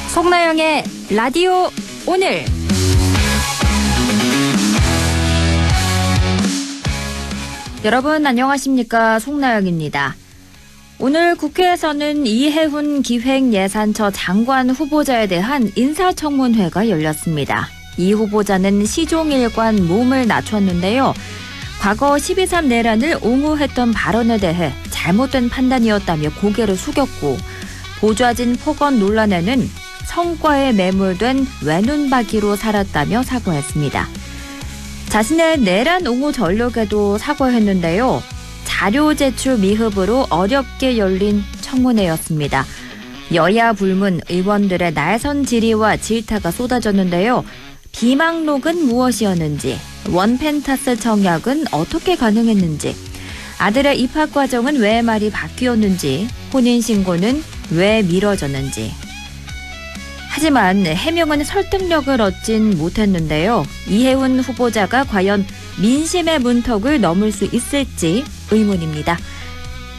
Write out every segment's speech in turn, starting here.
송나영의 라디오 오늘. 여러분 안녕하십니까? 송나영입니다. 오늘 국회에서는 이해훈 기획예산처 장관 후보자에 대한 인사청문회가 열렸습니다. 이 후보자는 시종일관 몸을 낮췄는데요. 과거 12.3 내란을 옹호했던 발언에 대해 잘못된 판단이었다며 고개를 숙였고, 보좌진 폭언 논란에는 성과에 매몰된 외눈박이로 살았다며 사과했습니다. 자신의 내란 옹호 전력에도 사과했는데요. 자료 제출 미흡으로 어렵게 열린 청문회였습니다. 여야 불문 의원들의 날선 질의와 질타가 쏟아졌는데요. 비망록은 무엇이었는지, 원펜타스 청약은 어떻게 가능했는지, 아들의 입학 과정은 왜 말이 바뀌었는지, 혼인신고는 왜 미뤄졌는지. 하지만 해명은 설득력을 얻진 못했는데요. 이해훈 후보자가 과연 민심의 문턱을 넘을 수 있을지 의문입니다.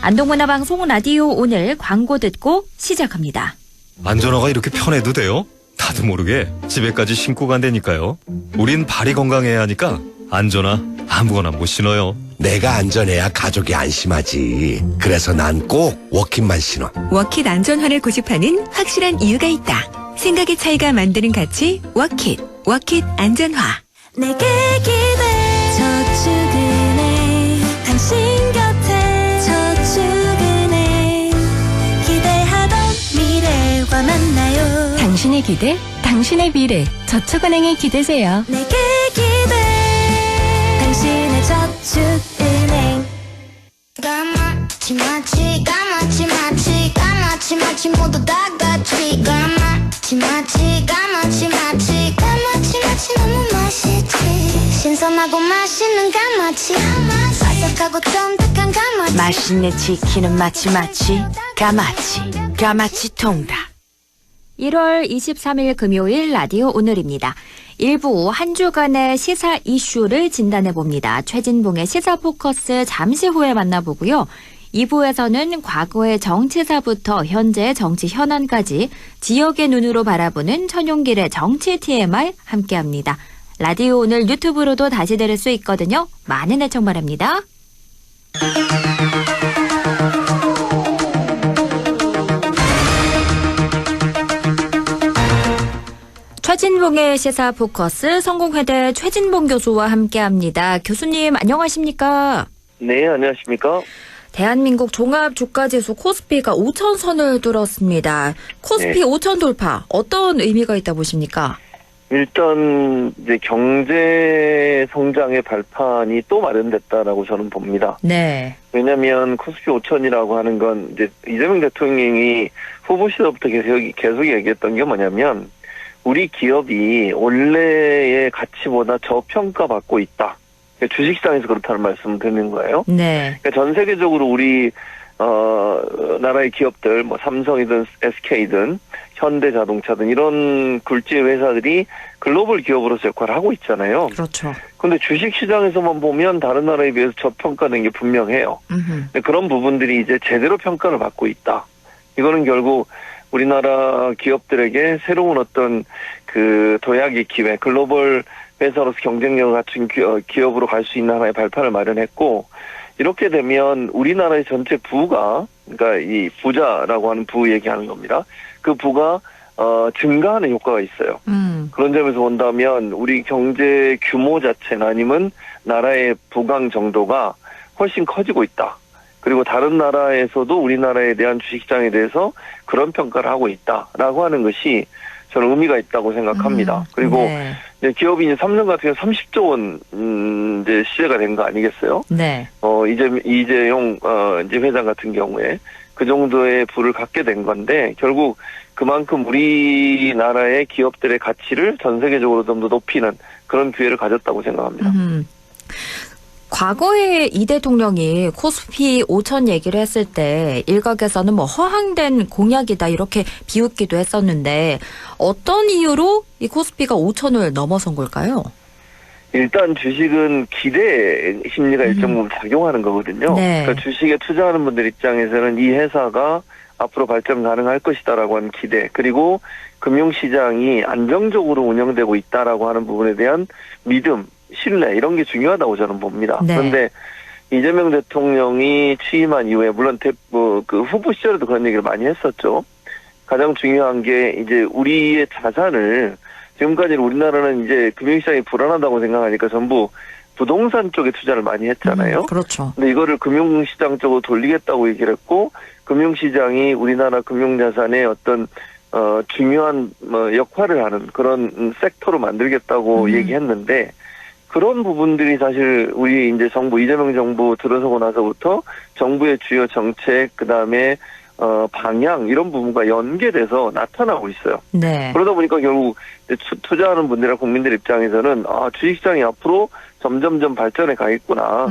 안동문화방송 라디오 오늘 광고 듣고 시작합니다. 안전화가 이렇게 편해도 돼요? 나도 모르게 집에까지 신고 간다니까요. 우린 발이 건강해야 하니까 안전화 아무거나 못 신어요. 내가 안전해야 가족이 안심하지. 그래서 난 꼭 워킷만 신어. 워킷 안전화를 고집하는 확실한 이유가 있다. 생각의 차이가 만드는 가치 워킷. 워킷 안전화. 내게 기대 저축은행 당신 곁에 저축은행 기대하던 미래와 만나요. 당신의 기대, 당신의 미래. 저축은행에 기대세요. 내게 기대 당신의 저축은행. 까맣지 마치 까맣지 마치 까맣지 마치 모두 다 같이 까맣지 마치 까맣지 마치 까맣지 마치 너무 맛있지. 신선하고 맛있는 까맣지 바삭하고 쫀득한 까맣지. 맛있는 치킨은 마치 까맣지 통닭. 1월 23일 금요일 라디오 오늘입니다. 일부 한 주간의 시사 이슈를 진단해봅니다. 최진봉의 시사 포커스 잠시 후에 만나보고요. 2부에서는 과거의 정치사부터 현재의 정치 현안까지 지역의 눈으로 바라보는 천용길의 정치 TMI 함께합니다. 라디오 오늘 유튜브로도 다시 들을 수 있거든요. 많은 애청 바랍니다. 최진봉의 시사 포커스 성공회대 최진봉 교수와 함께합니다. 교수님 안녕하십니까? 네, 안녕하십니까? 대한민국 종합주가지수 코스피가 5,000선을 뚫었습니다. 코스피 네. 5,000 돌파 어떤 의미가 있다 보십니까? 일단 이제 경제 성장의 발판이 또 마련됐다라고 저는 봅니다. 네. 왜냐하면 코스피 5,000이라고 하는 건 이제 이재명 대통령이 후보 시절부터 계속 얘기했던 게 뭐냐면 우리 기업이 원래의 가치보다 저평가받고 있다. 주식시장에서 그렇다는 말씀을 드리는 거예요. 네. 그러니까 전 세계적으로 우리 나라의 기업들, 뭐 삼성이든 SK든 현대자동차든 이런 굴지의 회사들이 글로벌 기업으로서 역할을 하고 있잖아요. 그렇죠. 근데 주식시장에서만 보면 다른 나라에 비해서 저평가된 게 분명해요. 근데 그런 부분들이 이제 제대로 평가를 받고 있다. 이거는 결국 우리나라 기업들에게 새로운 어떤 그 도약의 기회, 글로벌 회사로서 경쟁력을 갖춘 기업으로 갈 수 있는 하나의 발판을 마련했고, 이렇게 되면 우리나라의 전체 부가, 그러니까 이 부자라고 하는 부 얘기하는 겁니다. 그 부가 증가하는 효과가 있어요. 그런 점에서 본다면 우리 경제 규모 자체나 아니면 나라의 부강 정도가 훨씬 커지고 있다. 그리고 다른 나라에서도 우리나라에 대한 주식시장에 대해서 그런 평가를 하고 있다라고 하는 것이 저는 의미가 있다고 생각합니다. 그리고 네. 이제 기업이 이제 3년 같은 경우 30조 원 이제 시세가 된 거 아니겠어요? 네. 이재용 이제 회장 같은 경우에 그 정도의 부를 갖게 된 건데 결국 그만큼 우리나라의 기업들의 가치를 전 세계적으로 좀 더 높이는 그런 기회를 가졌다고 생각합니다. 과거에 이 대통령이 코스피 5천 얘기를 했을 때 일각에서는 뭐 허황된 공약이다 이렇게 비웃기도 했었는데 어떤 이유로 이 코스피가 5천을 넘어선 걸까요? 일단 주식은 기대 심리가 일정 부분 작용하는 거거든요. 네. 그러니까 주식에 투자하는 분들 입장에서는 이 회사가 앞으로 발전 가능할 것이다라고 하는 기대, 그리고 금융시장이 안정적으로 운영되고 있다라고 하는 부분에 대한 믿음, 신뢰 이런 게 중요하다고 저는 봅니다. 네. 그런데 이재명 대통령이 취임한 이후에 물론 그 후보 시절에도 그런 얘기를 많이 했었죠. 가장 중요한 게 이제 우리의 자산을 지금까지 우리나라는 이제 금융시장이 불안하다고 생각하니까 전부 부동산 쪽에 투자를 많이 했잖아요. 그렇죠. 근데 이거를 금융시장 쪽으로 돌리겠다고 얘기를 했고 금융시장이 우리나라 금융자산의 어떤 중요한 역할을 하는 그런 섹터로 만들겠다고 얘기했는데 그런 부분들이 사실 우리 이제 정부 이재명 정부 들어서고 나서부터 정부의 주요 정책 그다음에 방향 이런 부분과 연계돼서 나타나고 있어요. 네. 그러다 보니까 결국 투자하는 분들이나 국민들 입장에서는 주식시장이 앞으로 점점점 발전해 가겠구나.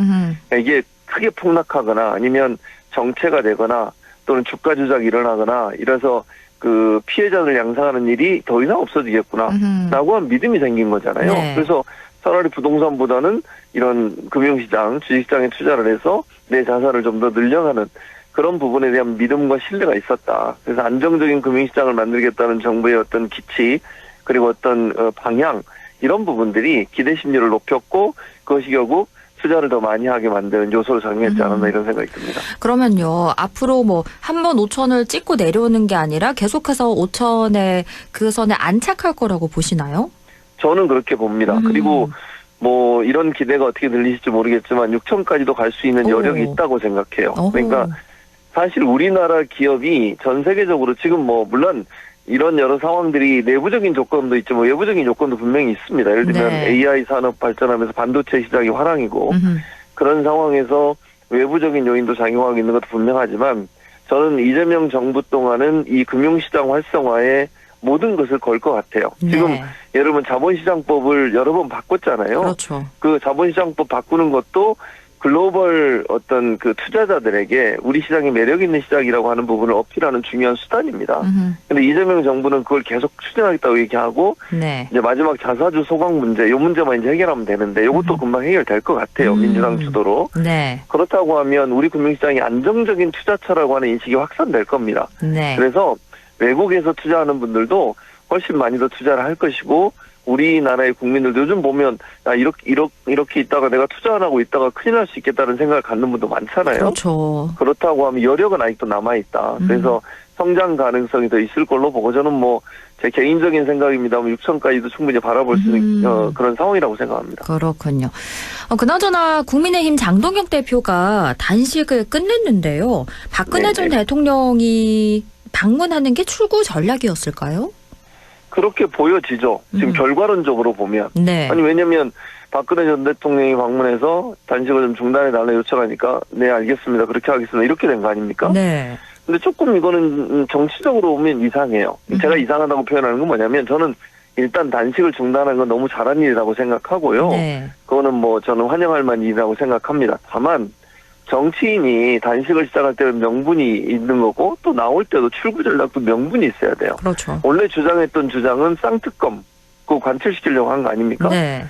이게 크게 폭락하거나 아니면 정체가 되거나 또는 주가 조작이 일어나거나 이래서 그 피해자를 양상하는 일이 더 이상 없어지겠구나 라고 한 믿음이 생긴 거잖아요. 네. 그래서 차라리 부동산보다는 이런 금융시장, 주식시장에 투자를 해서 내 자산을 좀 더 늘려가는 그런 부분에 대한 믿음과 신뢰가 있었다. 그래서 안정적인 금융시장을 만들겠다는 정부의 어떤 기치 그리고 어떤 방향 이런 부분들이 기대 심리를 높였고 그것이 결국 투자를 더 많이 하게 만드는 요소로 작용했지 않았나 이런 생각이 듭니다. 그러면요. 앞으로 뭐 한 번 5천을 찍고 내려오는 게 아니라 계속해서 5천에 그 선에 안착할 거라고 보시나요? 저는 그렇게 봅니다. 그리고 뭐 이런 기대가 어떻게 들리실지 모르겠지만 6천까지도 갈 수 있는 여력이 있다고 생각해요. 그러니까 사실 우리나라 기업이 전 세계적으로 지금 뭐 물론 이런 여러 상황들이 내부적인 조건도 있지만 외부적인 조건도 분명히 있습니다. 예를 들면 네. AI 산업 발전하면서 반도체 시장이 화랑이고 그런 상황에서 외부적인 요인도 작용하고 있는 것도 분명하지만 저는 이재명 정부 동안은 이 금융시장 활성화에 모든 것을 걸 것 같아요. 네. 지금 예를 들면 자본시장법을 여러 번 바꿨잖아요. 그렇죠. 그 자본시장법 바꾸는 것도 글로벌 어떤 그 투자자들에게 우리 시장이 매력 있는 시장이라고 하는 부분을 어필하는 중요한 수단입니다. 근데 이재명 정부는 그걸 계속 추진하겠다고 얘기하고 네. 이제 마지막 자사주 소각 문제, 이 문제만 이제 해결하면 되는데 이것도 금방 해결될 것 같아요. 민주당 주도로. 네. 그렇다고 하면 우리 금융시장이 안정적인 투자처라고 하는 인식이 확산될 겁니다. 네. 그래서 외국에서 투자하는 분들도 훨씬 많이 더 투자를 할 것이고 우리나라의 국민들도 요즘 보면 이렇게 있다가 내가 투자 안 하고 있다가 큰일 날 수 있겠다는 생각을 갖는 분도 많잖아요. 그렇죠. 그렇다고 하면 여력은 아직도 남아있다. 그래서 성장 가능성이 더 있을 걸로 보고 저는 뭐 제 개인적인 생각입니다만 6천까지도 충분히 바라볼 수 있는 그런 상황이라고 생각합니다. 그렇군요. 그나저나 국민의힘 장동혁 대표가 단식을 끝냈는데요. 박근혜 전 대통령이 방문하는 게 출구 전략이었을까요? 그렇게 보여지죠. 지금 결과론적으로 보면. 네. 아니 왜냐면 박근혜 전 대통령이 방문해서 단식을 좀 중단해달라 요청하니까 네 알겠습니다. 그렇게 하겠습니다. 이렇게 된 거 아닙니까? 네. 근데 조금 이거는 정치적으로 보면 이상해요. 제가 이상하다고 표현하는 건 뭐냐면 저는 일단 단식을 중단한 건 너무 잘한 일이라고 생각하고요. 네. 그거는 뭐 저는 환영할 만한 일이라고 생각합니다. 다만 정치인이 단식을 시작할 때는 명분이 있는 거고 또 나올 때도 출구 전략도 명분이 있어야 돼요. 그렇죠. 원래 주장했던 주장은 쌍특검 그거 관철시키려고 한 거 아닙니까? 네.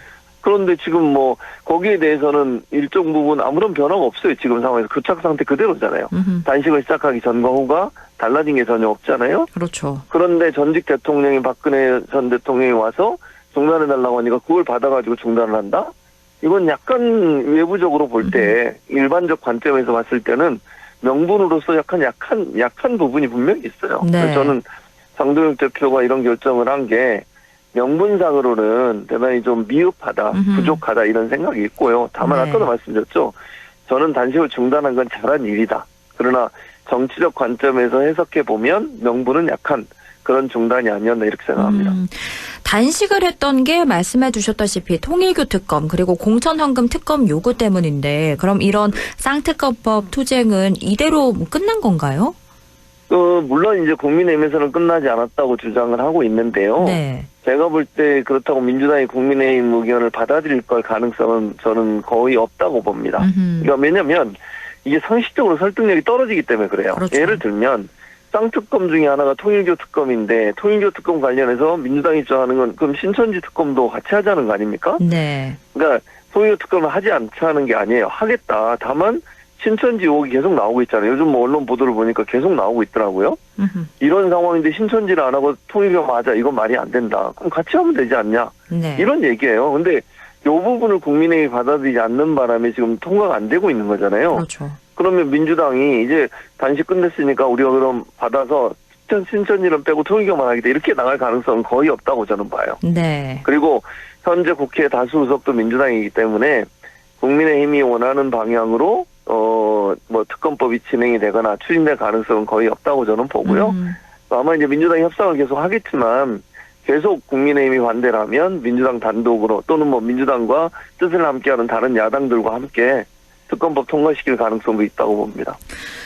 그런데 지금 뭐 거기에 대해서는 일정 부분 아무런 변화가 없어요. 지금 상황에서 교착 상태 그대로잖아요. 단식을 시작하기 전과 후가 달라진 게 전혀 없잖아요. 그렇죠. 그런데 전직 대통령이 박근혜 전 대통령이 와서 중단해달라고 하니까 그걸 받아가지고 중단을 한다? 이건 약간 외부적으로 볼 때 일반적 관점에서 봤을 때는 명분으로서 약한 부분이 분명히 있어요. 네. 그래서 저는 장동혁 대표가 이런 결정을 한 게 명분상으로는 대단히 좀 미흡하다, 부족하다 이런 생각이 있고요. 다만 네. 아까도 말씀드렸죠. 저는 단식을 중단한 건 잘한 일이다. 그러나 정치적 관점에서 해석해 보면 명분은 약한 그런 중단이 아니었나 이렇게 생각합니다. 단식을 했던 게 말씀해 주셨다시피 통일교 특검 그리고 공천헌금 특검 요구 때문인데 그럼 이런 쌍특검법 투쟁은 이대로 끝난 건가요? 물론 이제 국민의힘에서는 끝나지 않았다고 주장을 하고 있는데요. 네. 제가 볼 때 그렇다고 민주당이 국민의힘 의견을 받아들일 걸 가능성은 저는 거의 없다고 봅니다. 그러니까 왜냐하면 이게 상식적으로 설득력이 떨어지기 때문에 그래요. 그렇죠. 예를 들면 쌍특검 중에 하나가 통일교 특검인데 통일교 특검 관련해서 민주당이 주장하는 건 그럼 신천지 특검도 같이 하자는 거 아닙니까? 네. 그러니까 통일교 특검을 하지 않자는 게 아니에요. 하겠다. 다만 신천지 의혹이 계속 나오고 있잖아요. 요즘 뭐 언론 보도를 보니까 계속 나오고 있더라고요. 이런 상황인데 신천지를 안 하고 통일교만 하자. 이건 말이 안 된다. 그럼 같이 하면 되지 않냐. 네. 이런 얘기예요. 근데 이 부분을 국민의힘이 받아들이지 않는 바람에 지금 통과가 안 되고 있는 거잖아요. 그렇죠. 그러면 민주당이 이제 단식 끝냈으니까 우리가 그럼 받아서 신천지는 빼고 통일교만 하겠다. 이렇게 나갈 가능성은 거의 없다고 저는 봐요. 네. 그리고 현재 국회 다수 의석도 민주당이기 때문에 국민의힘이 원하는 방향으로 뭐 특검법이 진행이 되거나 추진될 가능성은 거의 없다고 저는 보고요. 아마 이제 민주당이 협상을 계속 하겠지만 계속 국민의힘이 반대를 하면 민주당 단독으로 또는 뭐 민주당과 뜻을 함께하는 다른 야당들과 함께 특검법 통과시킬 가능성도 있다고 봅니다.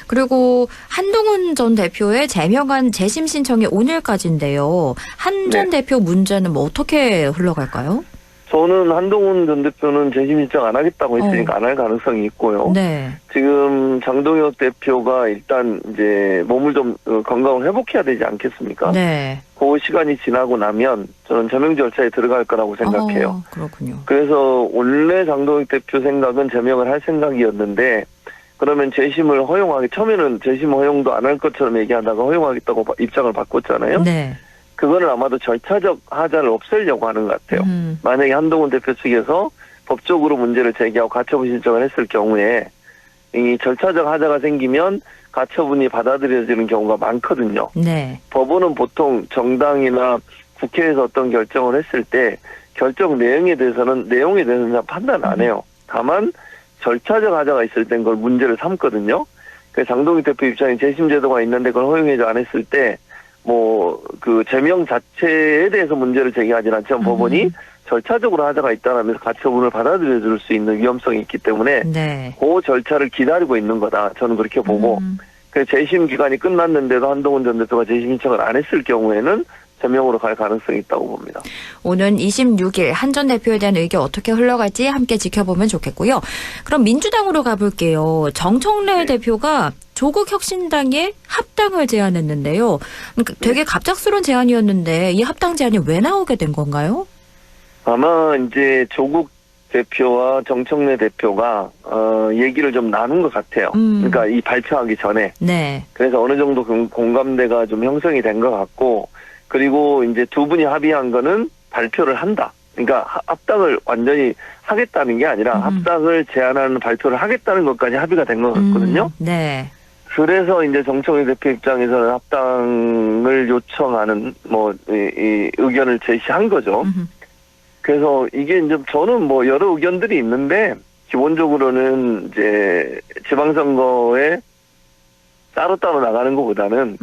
그리고 한동훈 전 대표의 제명안 재심 신청이 오늘까지인데요. 한 전 네. 대표 문제는 뭐 어떻게 흘러갈까요? 저는 한동훈 전 대표는 재심 신청 안 하겠다고 했으니까 안 할 가능성이 있고요. 네. 지금 장동혁 대표가 일단 이제 몸을 좀 건강을 회복해야 되지 않겠습니까? 네. 그 시간이 지나고 나면 저는 제명 절차에 들어갈 거라고 생각해요. 그렇군요. 그래서 원래 장동혁 대표 생각은 제명을 할 생각이었는데 그러면 재심을 허용하기 처음에는 재심 허용도 안 할 것처럼 얘기하다가 허용하겠다고 입장을 바꿨잖아요. 네. 그거는 아마도 절차적 하자를 없애려고 하는 것 같아요. 만약에 한동훈 대표 측에서 법적으로 문제를 제기하고 가처분 신청을 했을 경우에 이 절차적 하자가 생기면 가처분이 받아들여지는 경우가 많거든요. 네. 법원은 보통 정당이나 국회에서 어떤 결정을 했을 때 결정 내용에 대해서는 판단 안 해요. 다만 절차적 하자가 있을 땐 그걸 문제를 삼거든요. 그래서 장동혁 대표 입장에 재심 제도가 있는데 그걸 허용하지 않았을 때 뭐 그 제명 자체에 대해서 문제를 제기하지는 않지만 법원이 절차적으로 하자가 있다라면서 가처분을 받아들여 줄 수 있는 위험성이 있기 때문에 네. 그 절차를 기다리고 있는 거다. 저는 그렇게 보고 그래서 재심 기간이 끝났는데도 한동훈 전 대표가 재심 신청을 안 했을 경우에는 제명으로 갈 가능성이 있다고 봅니다. 오는 26일 한 전 대표에 대한 의견 어떻게 흘러갈지 함께 지켜보면 좋겠고요. 그럼 민주당으로 가볼게요. 정청래 대표가 조국 혁신당에 합당을 제안했는데요. 그러니까 되게 갑작스러운 제안이었는데 이 합당 제안이 왜 나오게 된 건가요? 아마 이제 조국 대표와 정청래 대표가 얘기를 좀 나눈 것 같아요. 그러니까 이 발표하기 전에. 네. 그래서 어느 정도 공감대가 좀 형성이 된 것 같고 그리고 이제 두 분이 합의한 거는 발표를 한다. 그러니까 합당을 완전히 하겠다는 게 아니라 합당을 제안하는 발표를 하겠다는 것까지 합의가 된 것 같거든요. 네. 그래서 이제 정청래 대표 입장에서는 합당을 요청하는 이 의견을 제시한 거죠. 그래서 이게 이제 저는 뭐 여러 의견들이 있는데 기본적으로는 이제 지방선거에 따로따로 나가는 것보다는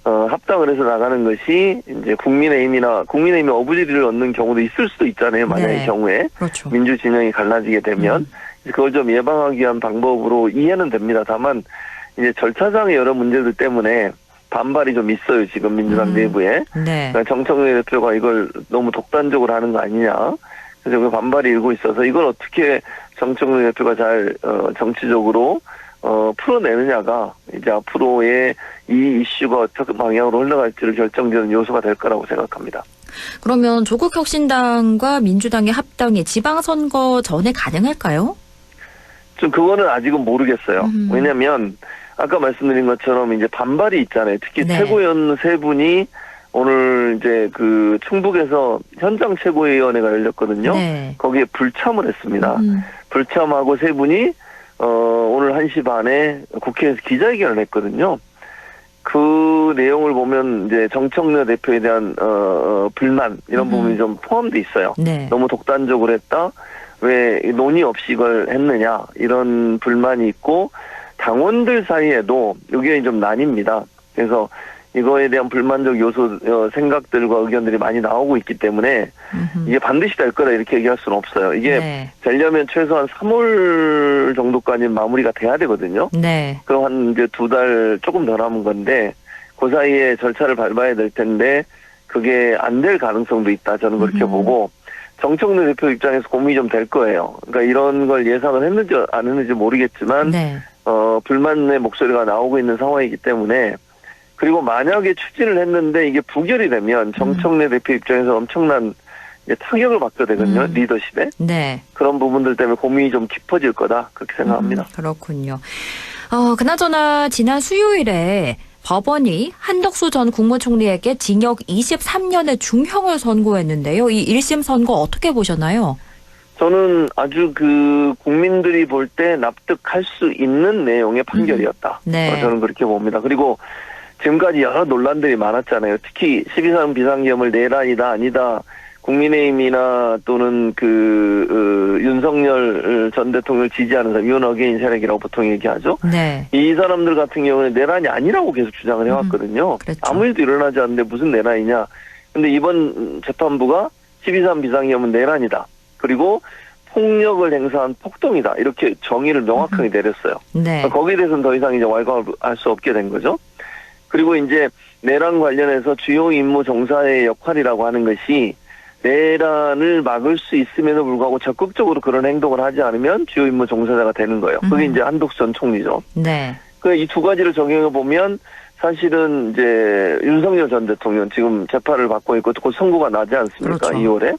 합당을 해서 나가는 것이 이제 국민의힘이 어부지리를 얻는 경우도 있을 수도 있잖아요. 만약의 네. 경우에 그렇죠. 민주 진영이 갈라지게 되면 그걸 좀 예방하기 위한 방법으로 이해는 됩니다. 다만 이제 절차상의 여러 문제들 때문에 반발이 좀 있어요. 지금 민주당 내부에. 네. 그러니까 정청래 대표가 이걸 너무 독단적으로 하는 거 아니냐. 그래서 그 반발이 일고 있어서 이걸 어떻게 정청래 대표가 잘 정치적으로 풀어내느냐가 이제 앞으로의 이 이슈가 어떻게 방향으로 흘러갈지를 결정짓는 요소가 될 거라고 생각합니다. 그러면 조국 혁신당과 민주당의 합당이 지방선거 전에 가능할까요? 좀 그거는 아직은 모르겠어요. 왜냐하면 아까 말씀드린 것처럼 이제 반발이 있잖아요. 특히 네. 최고위원 세 분이 오늘 이제 그 충북에서 현장 최고위원회가 열렸거든요. 네. 거기에 불참을 했습니다. 불참하고 세 분이 오늘 1시 반에 국회에서 기자회견을 했거든요. 그 내용을 보면 이제 정청래 대표에 대한 불만 이런 부분이 좀 포함돼 있어요. 네. 너무 독단적으로 했다. 왜 논의 없이 이걸 했느냐 이런 불만이 있고 당원들 사이에도 의견이 좀 나뉩니다. 그래서 이거에 대한 불만적 요소 생각들과 의견들이 많이 나오고 있기 때문에 이게 반드시 될 거다 이렇게 얘기할 수는 없어요. 이게 네. 되려면 최소한 3월 정도까지 마무리가 돼야 되거든요. 네. 그럼 한 이제 2달 조금 더 남은 건데 그 사이에 절차를 밟아야 될 텐데 그게 안 될 가능성도 있다. 저는 그렇게 보고 정청래 대표 입장에서 고민이 좀 될 거예요. 그러니까 이런 걸 예상을 했는지 안 했는지 모르겠지만 네. 불만의 목소리가 나오고 있는 상황이기 때문에 그리고 만약에 추진을 했는데 이게 부결이 되면 정청래 대표 입장에서 엄청난 이제 타격을 받게 되거든요. 리더십에. 네. 그런 부분들 때문에 고민이 좀 깊어질 거다. 그렇게 생각합니다. 그렇군요. 그나저나 지난 수요일에 법원이 한덕수 전 국무총리에게 징역 23년의 중형을 선고했는데요. 이 1심 선고 어떻게 보셨나요? 저는 아주 국민들이 볼 때 납득할 수 있는 내용의 판결이었다. 네. 저는 그렇게 봅니다. 그리고 지금까지 여러 논란들이 많았잖아요. 특히 12.3 비상계엄을 내란이다 아니다. 국민의힘이나 또는 윤석열 전 대통령을 지지하는 사람, 윤 어게인 세력이라고 보통 얘기하죠. 네. 이 사람들 같은 경우는 내란이 아니라고 계속 주장을 해왔거든요. 그렇죠. 아무 일도 일어나지 않는데 무슨 내란이냐. 근데 이번 재판부가 12.3 비상계엄은 내란이다. 그리고 폭력을 행사한 폭동이다. 이렇게 정의를 명확하게 내렸어요. 네. 거기에 대해서는 더 이상 이제 왈가할 수 없게 된 거죠. 그리고 이제 내란 관련해서 주요 임무 종사의 역할이라고 하는 것이 내란을 막을 수 있음에도 불구하고 적극적으로 그런 행동을 하지 않으면 주요 임무 종사자가 되는 거예요. 그게 이제 한덕수 전 총리죠. 네. 이 두 가지를 적용해 보면 사실은 이제 윤석열 전 대통령 지금 재판을 받고 있고 곧 선고가 나지 않습니까? 그렇죠. 2월에.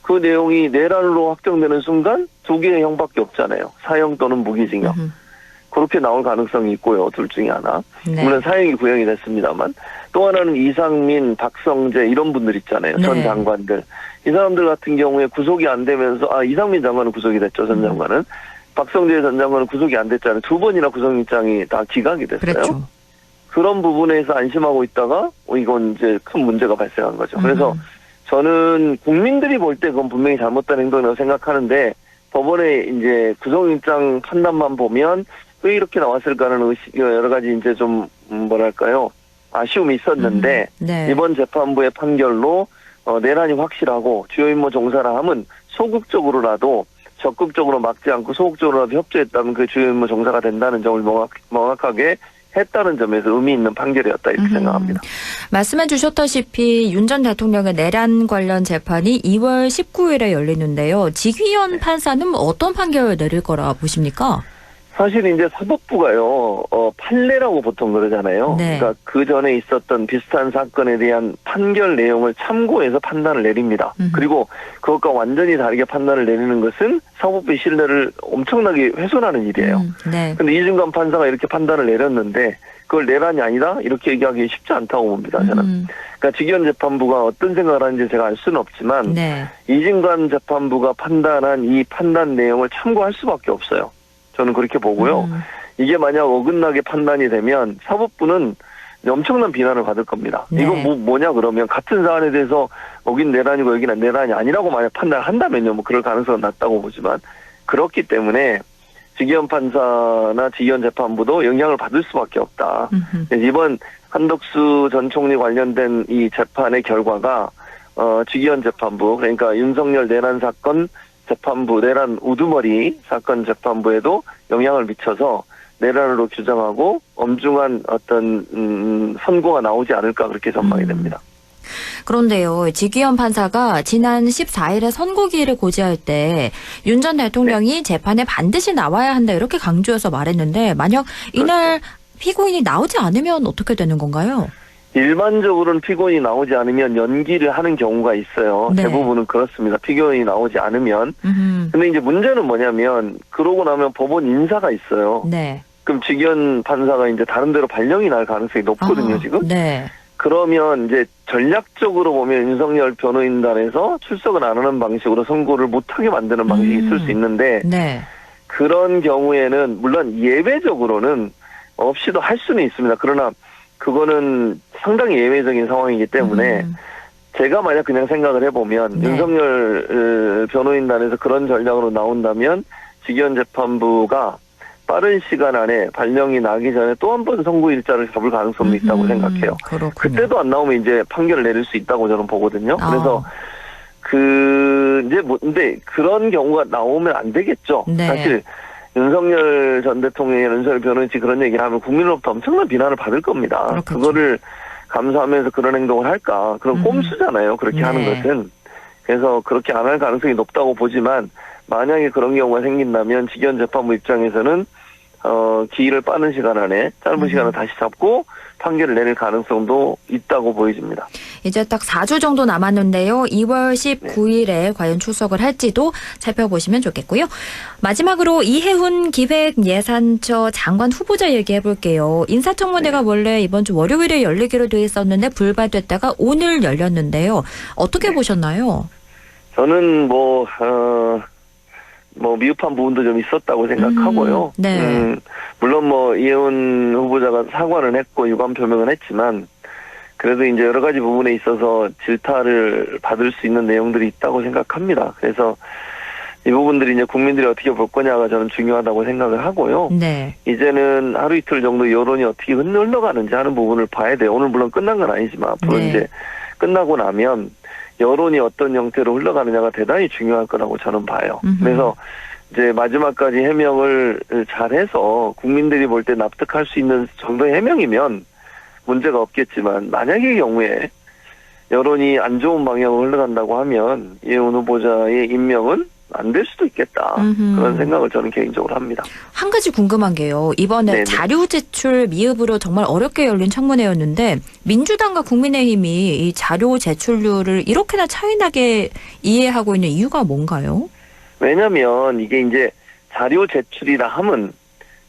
그 내용이 내란으로 확정되는 순간 두 개의 형밖에 없잖아요. 사형 또는 무기징역. 그렇게 나올 가능성이 있고요. 둘 중에 하나. 네. 물론 사형이 구형이 됐습니다만. 또 하나는 이상민, 박성재 이런 분들 있잖아요. 네. 전 장관들. 이 사람들 같은 경우에 구속이 안 되면서 이상민 장관은 구속이 됐죠. 전 장관은. 박성재 전 장관은 구속이 안 됐잖아요. 두 번이나 구속영장이 다 기각이 됐어요. 그렇죠. 그런 부분에서 안심하고 있다가 이건 이제 큰 문제가 발생한 거죠. 그래서 저는 국민들이 볼 때 그건 분명히 잘못된 행동이라고 생각하는데 법원의 이제 구속영장 판단만 보면 왜 이렇게 나왔을까라는 여러 가지 이제 좀 뭐랄까요 아쉬움이 있었는데 네. 이번 재판부의 판결로 내란이 확실하고 주요 임무 종사라 함은 소극적으로라도 적극적으로 막지 않고 소극적으로라도 협조했다면 그 주요 임무 종사가 된다는 점을 명확하게 했다는 점에서 의미 있는 판결이었다 이렇게 생각합니다. 말씀해 주셨다시피 윤 전 대통령의 내란 관련 재판이 2월 19일에 열리는데요. 지휘현 판사는 어떤 판결을 내릴 거라 보십니까? 사실 이제 사법부가요, 판례라고 보통 그러잖아요. 네. 그러니까 그 전에 있었던 비슷한 사건에 대한 판결 내용을 참고해서 판단을 내립니다. 그리고 그것과 완전히 다르게 판단을 내리는 것은 사법부의 신뢰를 엄청나게 훼손하는 일이에요. 네. 근데 이준관 판사가 이렇게 판단을 내렸는데 그걸 내란이 아니다? 이렇게 얘기하기 쉽지 않다고 봅니다, 저는. 그러니까 직위원 재판부가 어떤 생각을 하는지 제가 알 수는 없지만 네. 이준관 재판부가 판단한 이 판단 내용을 참고할 수밖에 없어요. 저는 그렇게 보고요. 이게 만약 어긋나게 판단이 되면 사법부는 엄청난 비난을 받을 겁니다. 네. 이건 뭐냐 그러면 같은 사안에 대해서 여긴 내란이고 여기는 내란이 아니라고 만약 판단을 한다면요. 뭐 그럴 가능성은 낮다고 보지만 그렇기 때문에 지기현 판사나 지기현 재판부도 영향을 받을 수밖에 없다. 이번 한덕수 전 총리 관련된 이 재판의 결과가 지기현 재판부 그러니까 윤석열 내란 사건 재판부 내란 우두머리 사건 재판부에도 영향을 미쳐서 내란으로 규정하고 엄중한 어떤 선고가 나오지 않을까 그렇게 전망이 됩니다. 그런데요. 지기현 판사가 지난 14일에 선고기일을 고지할 때 윤 전 대통령이 재판에 반드시 나와야 한다 이렇게 강조해서 말했는데 만약 이날 그렇죠. 피고인이 나오지 않으면 어떻게 되는 건가요? 일반적으로는 피고인이 나오지 않으면 연기를 하는 경우가 있어요. 네. 대부분은 그렇습니다. 피고인이 나오지 않으면. 근데 이제 문제는 뭐냐면 그러고 나면 법원 인사가 있어요. 네. 그럼 지기현 판사가 이제 다른 데로 발령이 날 가능성이 높거든요, 지금. 네. 그러면 이제 전략적으로 보면 윤석열 변호인단에서 출석을 안 하는 방식으로 선고를 못하게 만드는 방식이 있을 수 있는데 네. 그런 경우에는 물론 예외적으로는 없이도 할 수는 있습니다. 그러나 그거는 상당히 예외적인 상황이기 때문에 제가 만약 그냥 생각을 해보면 네. 윤석열 변호인단에서 그런 전략으로 나온다면 지기현 재판부가 빠른 시간 안에 발령이 나기 전에 또 한 번 선고 일자를 잡을 가능성도 있다고 생각해요. 그렇군요. 그때도 안 나오면 이제 판결을 내릴 수 있다고 저는 보거든요. 그래서 근데 그런 경우가 나오면 안 되겠죠. 네. 사실 윤석열 전 대통령이 윤석열 변호인이 그런 얘기를 하면 국민으로부터 엄청난 비난을 받을 겁니다. 그렇겠죠. 그거를 감수하면서 그런 행동을 할까? 그런 꼼수잖아요. 그렇게 네. 하는 것은. 그래서 그렇게 안 할 가능성이 높다고 보지만 만약에 그런 경우가 생긴다면 지기현 재판부 입장에서는 기일을 빠른 시간 안에 짧은 시간을 다시 잡고 판결을 내릴 가능성도 있다고 보여집니다. 이제 딱 4주 정도 남았는데요. 2월 19일에 과연 출석을 할지도 살펴보시면 좋겠고요. 마지막으로 이해훈 기획예산처 장관 후보자 얘기해 볼게요. 인사청문회가 원래 이번 주 월요일에 열리기로 돼 있었는데 불발됐다가 오늘 열렸는데요. 어떻게 보셨나요? 저는 미흡한 부분도 좀 있었다고 생각하고요. 네. 물론 이해훈 후보자가 사과는 했고 유감 표명은 했지만 그래도 이제 여러 가지 부분에 있어서 질타를 받을 수 있는 내용들이 있다고 생각합니다. 그래서 이 부분들이 이제 국민들이 어떻게 볼 거냐가 저는 중요하다고 생각을 하고요. 네. 이제는 하루 이틀 정도 여론이 어떻게 흘러가는지 하는 부분을 봐야 돼요. 오늘 물론 끝난 건 아니지만 앞으로 네. 이제 끝나고 나면 여론이 어떤 형태로 흘러가느냐가 대단히 중요할 거라고 저는 봐요. 그래서 이제 마지막까지 해명을 잘해서 국민들이 볼 때 납득할 수 있는 정도의 해명이면 문제가 없겠지만 만약의 경우에 여론이 안 좋은 방향으로 흘러간다고 하면 이해훈 후보자의 임명은 안 될 수도 있겠다. 그런 생각을 저는 개인적으로 합니다. 한 가지 궁금한 게요. 이번에 네네. 자료 제출 미흡으로 정말 어렵게 열린 청문회였는데 민주당과 국민의힘이 이 자료 제출률을 이렇게나 차이나게 이해하고 있는 이유가 뭔가요? 왜냐면 이게 이제 자료 제출이라 함은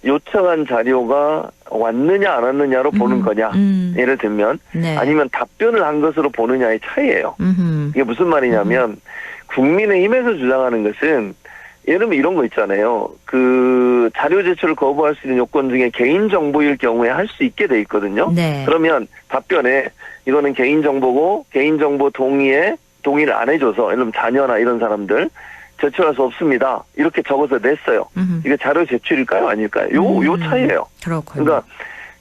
요청한 자료가 왔느냐 안 왔느냐로 보는 거냐. 예를 들면 네. 아니면 답변을 한 것으로 보느냐의 차이예요. 이게 무슨 말이냐면 국민의힘에서 주장하는 것은 예를 들면 이런 거 있잖아요. 그 자료 제출을 거부할 수 있는 요건 중에 개인정보일 경우에 할 수 있게 돼 있거든요. 네. 그러면 답변에 이거는 개인정보고 개인정보 동의를 안 해줘서 예를 들면 자녀나 이런 사람들 제출할 수 없습니다. 이렇게 적어서 냈어요. 이게 자료 제출일까요? 아닐까요? 요 차이예요. 그렇군요.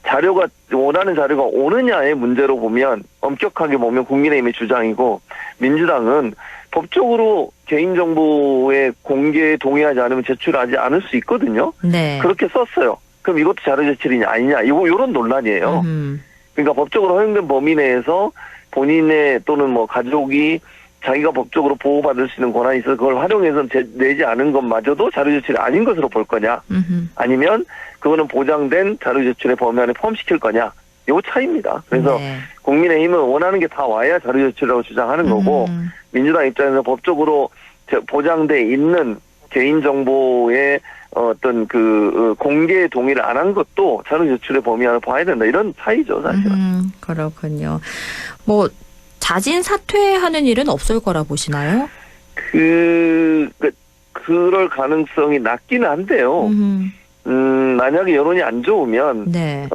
그러니까 원하는 자료가 오느냐의 문제로 보면 엄격하게 보면 국민의힘의 주장이고 민주당은 법적으로 개인정보의 공개에 동의하지 않으면 제출하지 않을 수 있거든요. 네. 그렇게 썼어요. 그럼 이것도 자료 제출이냐 아니냐 요런 논란이에요. 그러니까 법적으로 허용된 범위 내에서 본인의 또는 가족이 자기가 법적으로 보호받을 수 있는 권한이 있어서 그걸 활용해서 내지 않은 것마저도 자료 제출이 아닌 것으로 볼 거냐 아니면 그거는 보장된 자료 제출의 범위 안에 포함시킬 거냐 요 차이입니다. 그래서 네. 국민의힘은 원하는 게 다 와야 자료 제출이라고 주장하는 거고 민주당 입장에서 법적으로 보장돼 있는 개인정보의 어떤 공개 동의를 안 한 것도 자료 제출의 범위 안에 봐야 된다 이런 차이죠 사실은. 그렇군요. 자진 사퇴하는 일은 없을 거라 보시나요? 그럴 가능성이 낮기는 한데요. 만약에 여론이 안 좋으면, 네.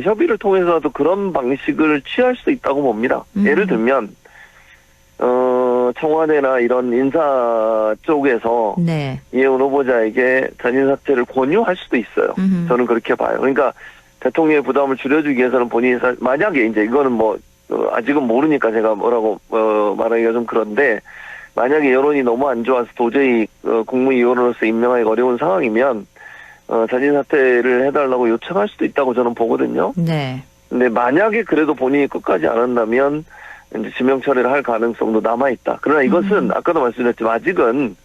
협의를 통해서도 그런 방식을 취할 수 있다고 봅니다. 예를 들면, 청와대나 이런 인사 쪽에서 네. 이해훈 후보자에게 자진 사퇴를 권유할 수도 있어요. 저는 그렇게 봐요. 그러니까 대통령의 부담을 줄여주기 위해서는 본인이 만약에 이제 이거는 아직은 모르니까 제가 뭐라고 말하기가 좀 그런데 만약에 여론이 너무 안 좋아서 도저히 국무위원으로서 임명하기가 어려운 상황이면 자진 사퇴를 해달라고 요청할 수도 있다고 저는 보거든요. 네. 근데 만약에 그래도 본인이 끝까지 안 한다면 이제 지명 처리를 할 가능성도 남아 있다. 그러나 이것은 아까도 말씀드렸지만 아직은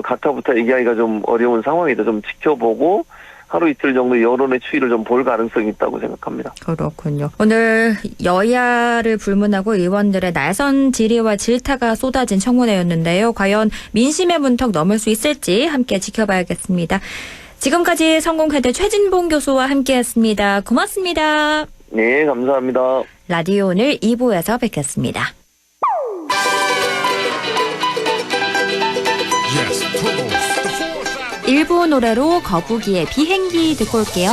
가타부타 얘기하기가 좀 어려운 상황이다. 좀 지켜보고 하루 이틀 정도 여론의 추이를 좀 볼 가능성이 있다고 생각합니다. 그렇군요. 오늘 여야를 불문하고 의원들의 날선 질의와 질타가 쏟아진 청문회였는데요. 과연 민심의 문턱 넘을 수 있을지 함께 지켜봐야겠습니다. 지금까지 성공회대 최진봉 교수와 함께했습니다. 고맙습니다. 네, 감사합니다. 라디오 오늘 2부에서 뵙겠습니다. 일부 노래로 거북이의 비행기 듣고 올게요.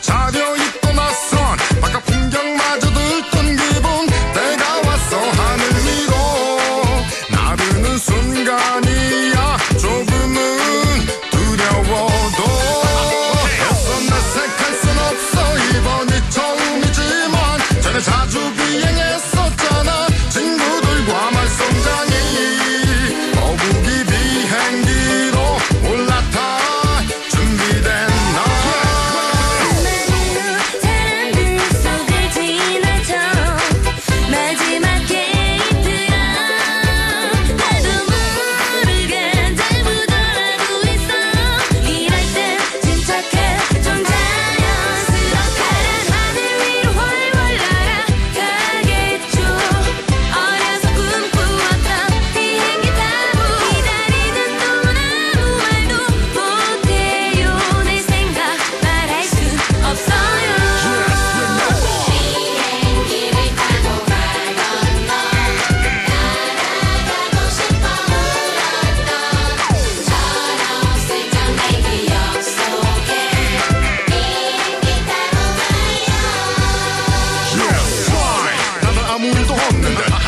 차려입고 나선 바깥 풍경마저 들뜬 기분 내가 왔어 하늘 위로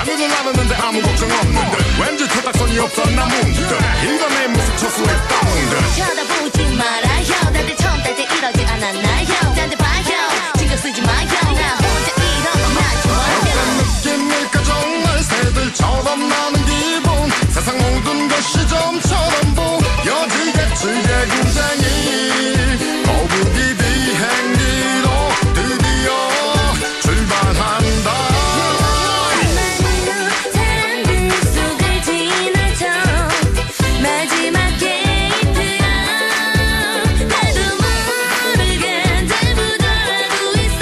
하늘은 나르는데 아무 걱정 없는데 왠지 초딱선이 없었나 문득 이건 내 모습 초수했다 문득 쳐다보지 말아요 다들 처음 딸 때 이러지 않았나요 딴 데 봐요 신경 쓰지 마요 나 혼자 이러면 난 좋아요 어떤 느낌일까 정말 새들처럼 나는 기분 세상 모든 것이 점처럼 보여지겠지 굉장히 거북이 비행기로 드디어 출발한다 사람들 속을 지나쳐 마지막 게이트야 나도 모르게 잘부터하고 있어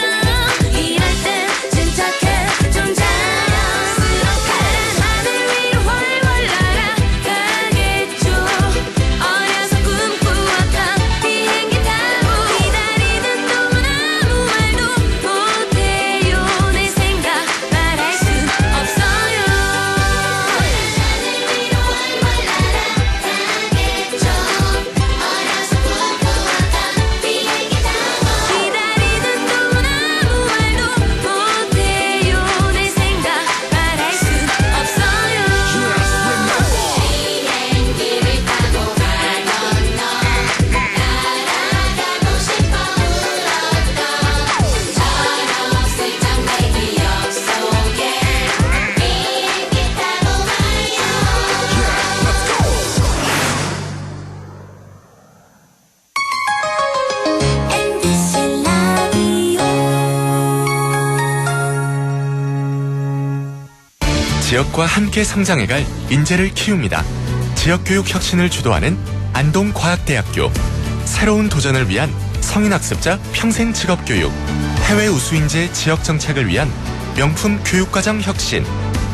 이럴 땐 침착해 좀 자연스럽게 하늘 위로 훨훨 날아가겠죠 어려서 꿈꾸었던 비행기 타고 기다리는 동안 아무 말도 못해요 내 생각 말할 수 없어요 하늘 위로 훨훨 날아가겠죠 어려서 꿈꾸었던 비행기 타고 기다리는 동안 아무 말도 못해요 내 생각 말할 수 없어요 비행기를 타고 날 건너 날아가고 싶어 울었던 철없을장 내 기억 속에 비행기 타고 가요 MBC 라디오 지역과 함께 성장해갈 인재를 키웁니다. 지역교육 혁신을 주도하는 안동과학대학교. 새로운 도전을 위한 성인학습자 평생 직업교육. 해외 우수인재 지역정착을 위한 명품 교육과정 혁신.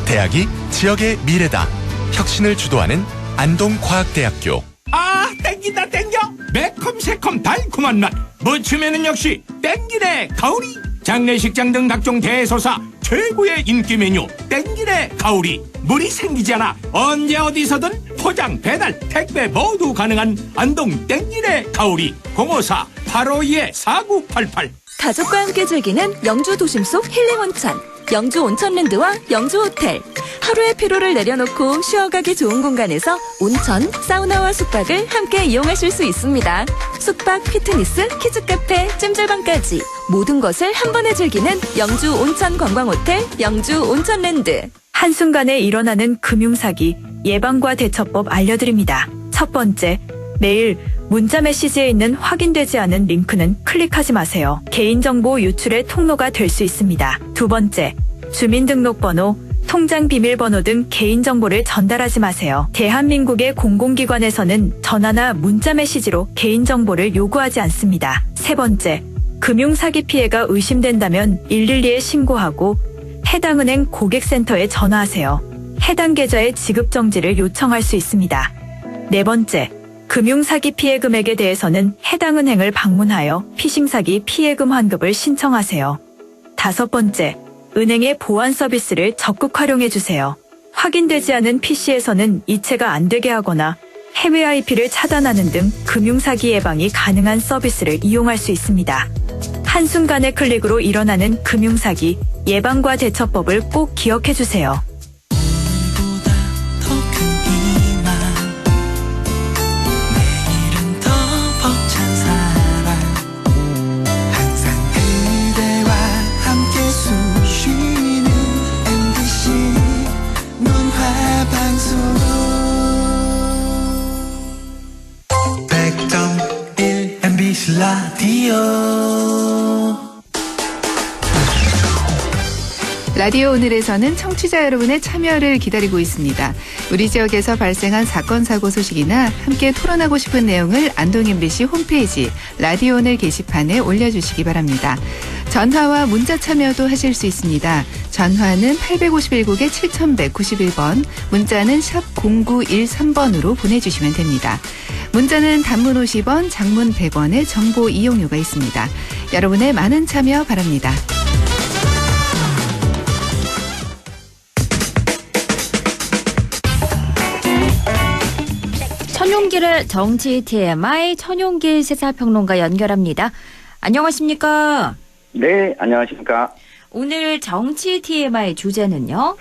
대학이 지역의 미래다. 혁신을 주도하는 안동과학대학교. 아 땡긴다 땡겨 매콤 새콤 달콤한 맛 무침에는 역시 땡기네 가오리 장례식장 등 각종 대소사 최고의 인기 메뉴 땡기네 가오리 물이 생기지 않아 언제 어디서든 포장 배달 택배 모두 가능한 안동 땡기네 가오리 054-852-4988 가족과 함께 즐기는 영주 도심 속 힐링 온천. 영주 온천랜드와 영주 호텔. 하루의 피로를 내려놓고 쉬어가기 좋은 공간에서 온천, 사우나와 숙박을 함께 이용하실 수 있습니다. 숙박, 피트니스, 키즈카페, 찜질방까지 모든 것을 한 번에 즐기는 영주 온천 관광호텔, 영주 온천랜드. 한순간에 일어나는 금융사기 예방과 대처법 알려드립니다. 첫 번째, 매일 문자 메시지에 있는 확인되지 않은 링크는 클릭하지 마세요. 개인정보 유출의 통로가 될 수 있습니다. 두 번째, 주민등록번호, 통장 비밀번호 등 개인정보를 전달하지 마세요. 대한민국의 공공기관에서는 전화나 문자 메시지로 개인정보를 요구하지 않습니다. 세 번째, 금융사기 피해가 의심된다면 112에 신고하고 해당 은행 고객센터에 전화하세요. 해당 계좌의 지급정지를 요청할 수 있습니다. 네 번째, 금융사기 피해 금액에 대해서는 해당 은행을 방문하여 피싱사기 피해금 환급을 신청하세요. 다섯 번째, 은행의 보안 서비스를 적극 활용해 주세요. 확인되지 않은 PC에서는 이체가 안 되게 하거나 해외 IP를 차단하는 등 금융사기 예방이 가능한 서비스를 이용할 수 있습니다. 한순간의 클릭으로 일어나는 금융사기 예방과 대처법을 꼭 기억해 주세요. 라디오 오늘에서는 청취자 여러분의 참여를 기다리고 있습니다. 우리 지역에서 발생한 사건 사고 소식이나 함께 토론하고 싶은 내용을 안동 MBC 홈페이지 라디오 오늘 게시판에 올려주시기 바랍니다. 전화와 문자 참여도 하실 수 있습니다. 전화는 851국에 7191번, 문자는 샵 0913번으로 보내주시면 됩니다. 문자는 단문 50원, 장문 100원의 정보 이용료가 있습니다. 여러분의 많은 참여 바랍니다. 천용길의 정치 TMI 천용길 시사평론가 연결합니다. 안녕하십니까? 네, 안녕하십니까? 오늘 정치 TMI 주제는요?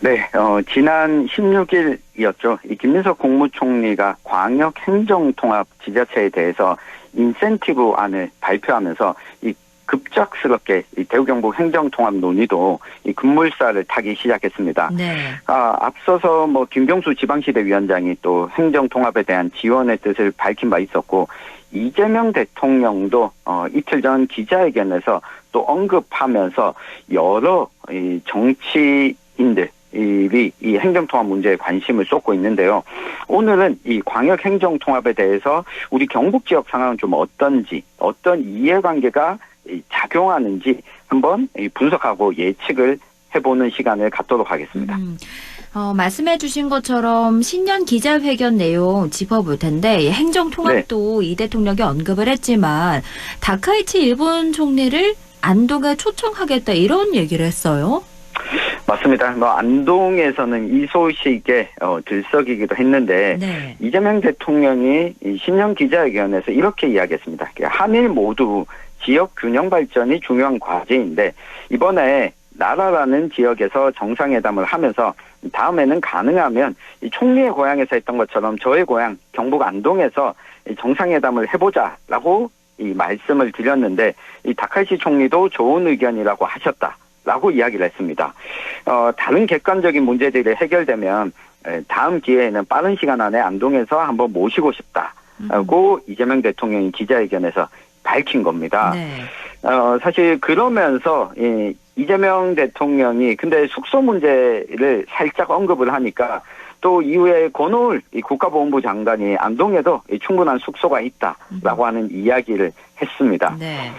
네, 지난 16일이었죠. 이 김민석 국무총리가 광역행정통합 지자체에 대해서 인센티브 안을 발표하면서 이 급작스럽게 이 대구 경북 행정통합 논의도 이 급물살을 타기 시작했습니다. 네. 앞서서 뭐 김경수 지방시대위원장이 또 행정통합에 대한 지원의 뜻을 밝힌 바 있었고 이재명 대통령도 이틀 전 기자회견에서 또 언급하면서 여러 이 정치인들 이 행정통합 문제에 관심을 쏟고 있는데요. 오늘은 이 광역행정통합에 대해서 우리 경북 지역 상황은 좀 어떤지, 어떤 이해관계가 작용하는지 한번 분석하고 예측을 해보는 시간을 갖도록 하겠습니다. 말씀해 주신 것처럼 신년 기자회견 내용 짚어볼 텐데 행정통합도 이 대통령이 언급을 했지만 다카이치 일본 총리를 안동에 초청하겠다 이런 얘기를 했어요. 맞습니다. 안동에서는 이 소식에 들썩이기도 했는데 네. 이재명 대통령이 이 신년 기자회견에서 이렇게 이야기했습니다. 한일 모두 지역 균형 발전이 중요한 과제인데 이번에 나라라는 지역에서 정상회담을 하면서 다음에는 가능하면 이 총리의 고향에서 했던 것처럼 저의 고향 경북 안동에서 정상회담을 해보자라고 이 말씀을 드렸는데 이 다카이치 총리도 좋은 의견이라고 하셨다라고 이야기를 했습니다. 다른 객관적인 문제들이 해결되면 다음 기회에는 빠른 시간 안에 안동에서 한번 모시고 싶다고 이재명 대통령이 기자회견에서 밝힌 겁니다. 네. 사실 그러면서 이재명 대통령이 근데 숙소 문제를 살짝 언급을 하니까 또 이후에 권오을 국가보훈부 장관이 안동에도 충분한 숙소가 있다라고 하는 이야기를 했습니다. 네.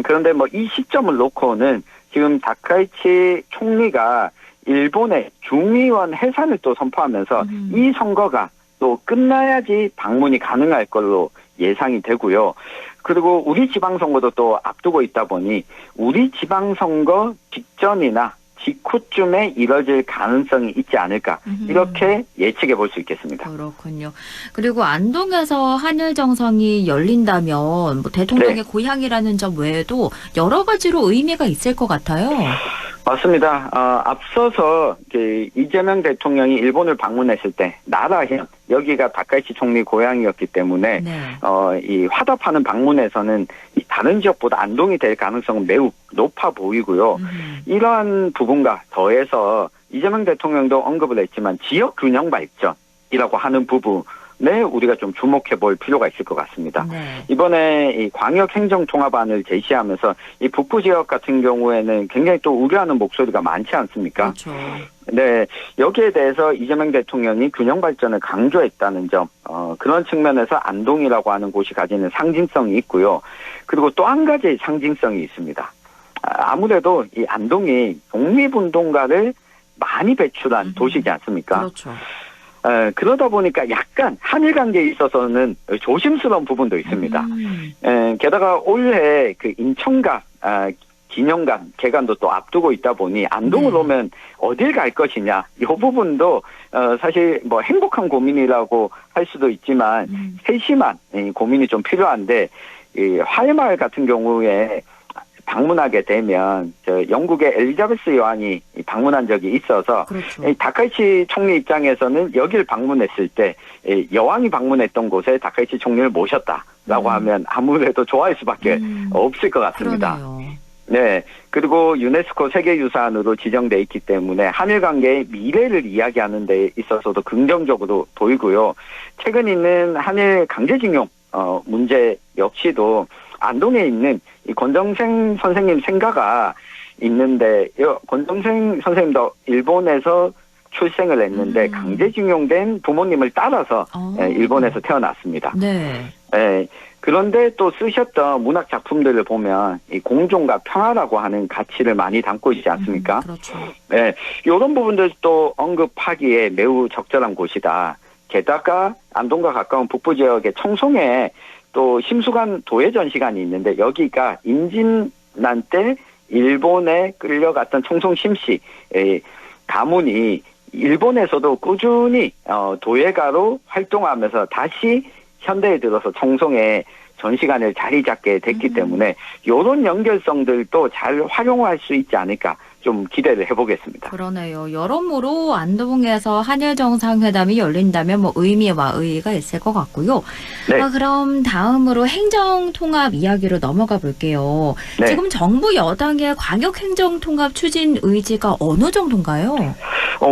그런데 뭐 이 시점을 놓고는 지금 다카이치 총리가 일본의 중의원 해산을 또 선포하면서 이 선거가 또 끝나야지 방문이 가능할 걸로 예상이 되고요. 그리고 우리 지방선거도 또 앞두고 있다 보니 우리 지방선거 직전이나 직후쯤에 이뤄질 가능성이 있지 않을까 이렇게 예측해 볼 수 있겠습니다. 그렇군요. 그리고 안동에서 한일 정상이 열린다면 뭐 대통령의 고향이라는 점 외에도 여러 가지로 의미가 있을 것 같아요. 맞습니다. 앞서서 이재명 대통령이 일본을 방문했을 때 나라현 여기가 다카이치 총리 고향이었기 때문에 이 화답하는 방문에서는 다른 지역보다 안동이 될 가능성은 매우 높아 보이고요. 이러한 부분과 더해서 이재명 대통령도 언급을 했지만 지역 균형 발전이라고 하는 부분에 우리가 좀 주목해 볼 필요가 있을 것 같습니다. 네. 이번에 이 광역 행정 통합안을 제시하면서 이 북부 지역 같은 경우에는 굉장히 또 우려하는 목소리가 많지 않습니까? 그렇죠. 네, 여기에 대해서 이재명 대통령이 균형 발전을 강조했다는 점, 그런 측면에서 안동이라고 하는 곳이 가지는 상징성이 있고요. 그리고 또 한 가지 상징성이 있습니다. 아무래도 이 안동이 독립운동가를 많이 배출한 도시지 않습니까? 그렇죠. 그러다 보니까 약간 한일 관계에 있어서는 조심스러운 부분도 있습니다. 게다가 올해 그 인천가 기념관 개관도 또 앞두고 있다 보니 안동을 오면 어딜 갈 것이냐 이 부분도 사실 뭐 행복한 고민이라고 할 수도 있지만 세심한 고민이 좀 필요한데 이 화해마을 같은 경우에 방문하게 되면 영국의 엘리자베스 여왕이 방문한 적이 있어서 그렇죠. 다카이치 총리 입장에서는 여길 방문했을 때 여왕이 방문했던 곳에 다카이치 총리를 모셨다라고 하면 아무래도 좋아할 수밖에 없을 것 같습니다. 그러네요. 네. 그리고 유네스코 세계유산으로 지정돼 있기 때문에 한일 관계의 미래를 이야기하는 데 있어서도 긍정적으로 보이고요. 최근 있는 한일 강제징용 문제 역시도 안동에 있는 이 권정생 선생님 생가가 있는데 권정생 선생님도 일본에서 출생을 했는데 강제징용된 부모님을 따라서 일본에서 태어났습니다. 네. 네. 그런데 또 쓰셨던 문학 작품들을 보면 이 공존과 평화라고 하는 가치를 많이 담고 있지 않습니까? 그렇죠. 네, 이런 부분들도 언급하기에 매우 적절한 곳이다. 게다가 안동과 가까운 북부 지역의 청송에 또 심수관 도예 전시관이 있는데 여기가 임진난 때 일본에 끌려갔던 청송 심씨 가문이 일본에서도 꾸준히 도예가로 활동하면서 다시 현대에 들어서 청송에 전시관을 자리 잡게 됐기 때문에 이런 연결성들도 잘 활용할 수 있지 않을까 좀 기대를 해보겠습니다. 그러네요. 여러모로 안동에서 한일 정상회담이 열린다면 뭐 의미와 의의가 있을 것 같고요. 네. 그럼 다음으로 행정통합 이야기로 넘어가 볼게요. 네. 지금 정부 여당의 광역행정통합 추진 의지가 어느 정도인가요?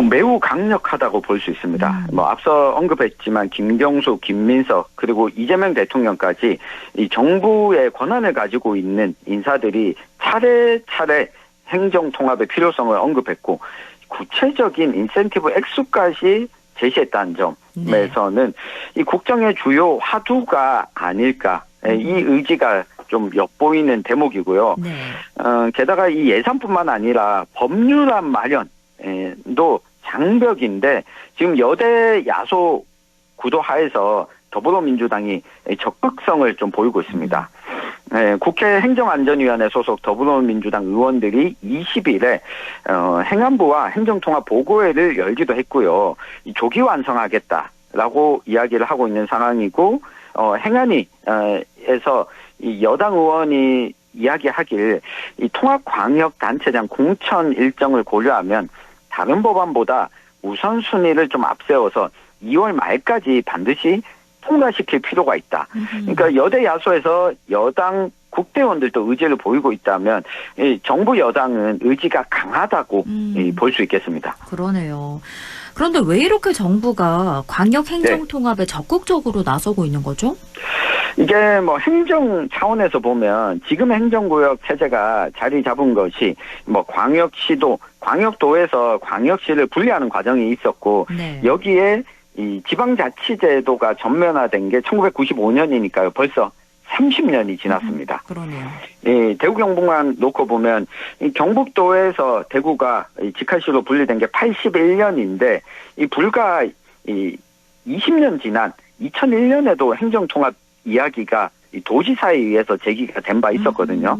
매우 강력하다고 볼 수 있습니다. 뭐 앞서 언급했지만 김경수, 김민석 그리고 이재명 대통령까지 이 정부의 권한을 가지고 있는 인사들이 차례차례 행정통합의 필요성을 언급했고 구체적인 인센티브 액수까지 제시했다는 점에서는 이 국정의 주요 화두가 아닐까 이 의지가 좀 엿보이는 대목이고요. 네. 게다가 이 예산뿐만 아니라 법률안 마련도 장벽인데 지금 여대 야소 구도 하에서 더불어민주당이 적극성을 좀 보이고 있습니다. 국회 행정안전위원회 소속 더불어민주당 의원들이 20일에 행안부와 행정통합 보고회를 열기도 했고요. 조기 완성하겠다라고 이야기를 하고 있는 상황이고 행안위에서 이 여당 의원이 이야기하길 이 통합광역단체장 공천 일정을 고려하면 다른 법안보다 우선순위를 좀 앞세워서 2월 말까지 반드시 통과시킬 필요가 있다. 그러니까 여대 야소에서 여당 국대의원들도 의지를 보이고 있다면 이 정부 여당은 의지가 강하다고 볼 수 있겠습니다. 그러네요. 그런데 왜 이렇게 정부가 광역행정통합에 적극적으로 나서고 있는 거죠? 이게 뭐 행정 차원에서 보면 지금 행정구역 체제가 자리 잡은 것이 뭐 광역시도, 광역도에서 광역시를 분리하는 과정이 있었고 네. 여기에 이 지방자치제도가 전면화된 게 1995년이니까요. 벌써 30년이 지났습니다. 그러네요. 이 대구 경북만 놓고 보면 이 경북도에서 대구가 이 직할시로 분리된 게 81년인데 이 불과 이 20년 지난 2001년에도 행정통합 이야기가 이 도지사에 의해서 제기가 된 바 있었거든요.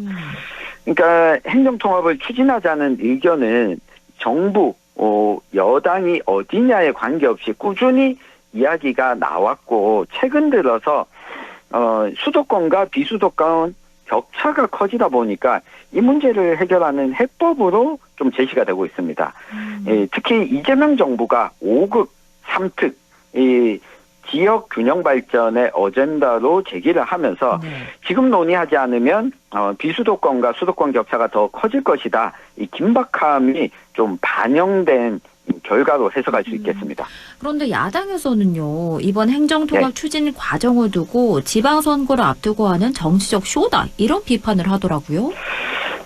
그러니까 행정통합을 추진하자는 의견은 정부 여당이 어디냐에 관계없이 꾸준히 이야기가 나왔고 최근 들어서 수도권과 비수도권 격차가 커지다 보니까 이 문제를 해결하는 해법으로 좀 제시가 되고 있습니다. 특히 이재명 정부가 5급 3특 이 지역 균형 발전의 어젠다로 제기를 하면서 지금 논의하지 않으면 비수도권과 수도권 격차가 더 커질 것이다. 이 긴박함이 좀 반영된 결과로 해석할 수 있겠습니다. 그런데 야당에서는요. 이번 행정통합 추진 과정을 두고 지방선거를 앞두고 하는 정치적 쇼다. 이런 비판을 하더라고요.